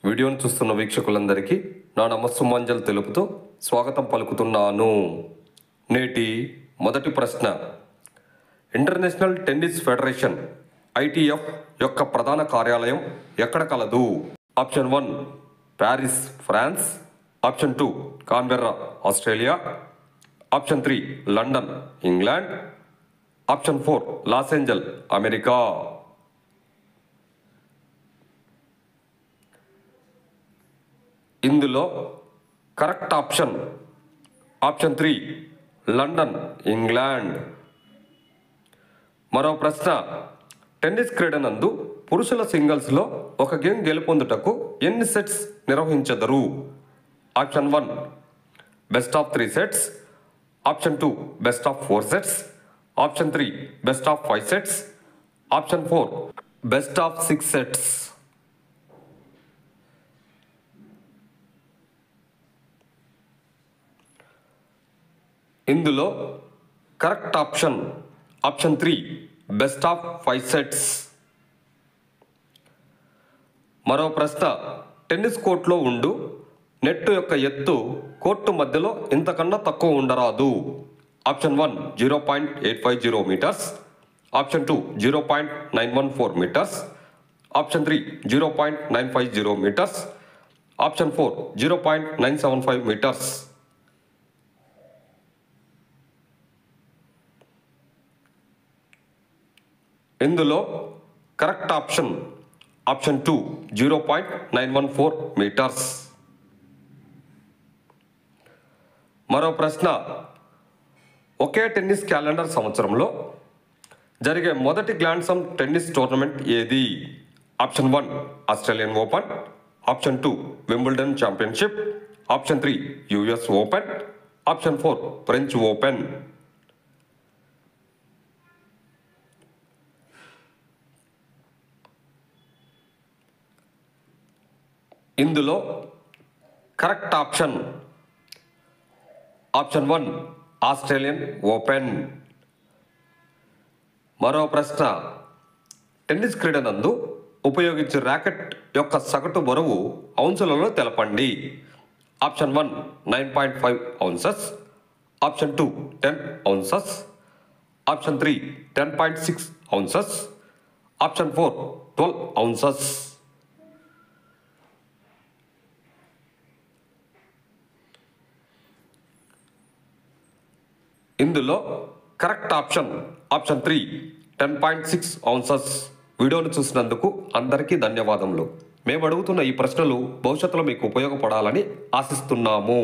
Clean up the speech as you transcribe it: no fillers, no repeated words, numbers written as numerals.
వీడియోను చూస్తున్న వీక్షకులందరికీ నా నమస్సుమాంజలు తెలుపుతూ స్వాగతం పలుకుతున్నాను. నేటి మొదటి ప్రశ్న, ఇంటర్నేషనల్ టెన్నిస్ ఫెడరేషన్ ITF యొక్క ప్రధాన కార్యాలయం ఎక్కడ కలదు? Option 1 Paris France, option 2 Canberra Australia, option 3 London England, option 4 Los Angeles America. ఇందులో కరెక్ట్ ఆప్షన్ 3 లండన్ ఇంగ్లాండ్. మరో ప్రశ్న, టెన్నిస్ క్రీడనందు పురుషుల సింగిల్స్లో ఒక గేమ్ గెలుపొందుటకు ఎన్ని సెట్స్ నిర్వహించెదరు? Option 1 best of 3 sets, option 2 best of 4 sets, option 3 best of 5 sets, option 4 best of 6 sets. ఇందులో correct option 3 best of 5 sets. మరో ప్రశ్న, టెన్నిస్ కోర్టులో ఉండు నెట్ యొక్క ఎత్తు కోర్టు మధ్యలో ఇంతకన్నా తక్కువ ఉండరాదు. Option 1 0.850 metres, option 2 0.914 metres, option 3 0.950 metres, option 4 0.975 metres. ఇందులో కరెక్ట్ ఆప్షన్ 2 0.914 మీటర్స్. మరో ప్రశ్న, ఒకే టెన్నిస్ క్యాలెండర్ సంవత్సరంలో జరిగే మొదటి గ్రాండ్ స్లామ్ టెన్నిస్ టోర్నమెంట్ ఏది? Option 1 Australian open, option 2 Wimbledon championship, option 3 US open, option 4 French open. ఇందులో కరెక్ట్ ఆప్షన్ 1 ఆస్ట్రేలియన్ ఓపెన్. మరో ప్రశ్న, టెన్నిస్ క్రీడనందు ఉపయోగించే ర్యాకెట్ యొక్క సగటు బరువు ఔన్సులలో తెలపండి. Option 1 9.5 ounces, option 2 10 ounces, option 3 10.6 ounces, option 4 12 ounces. ఇందులో కరెక్ట్ ఆప్షన్ 3 10.6 ఔన్సెస్. వీడియోను చూసినందుకు అందరికీ ధన్యవాదములు. మేము అడుగుతున్న ఈ ప్రశ్నలు భవిష్యత్తులో మీకు ఉపయోగపడాలని ఆశిస్తున్నాము.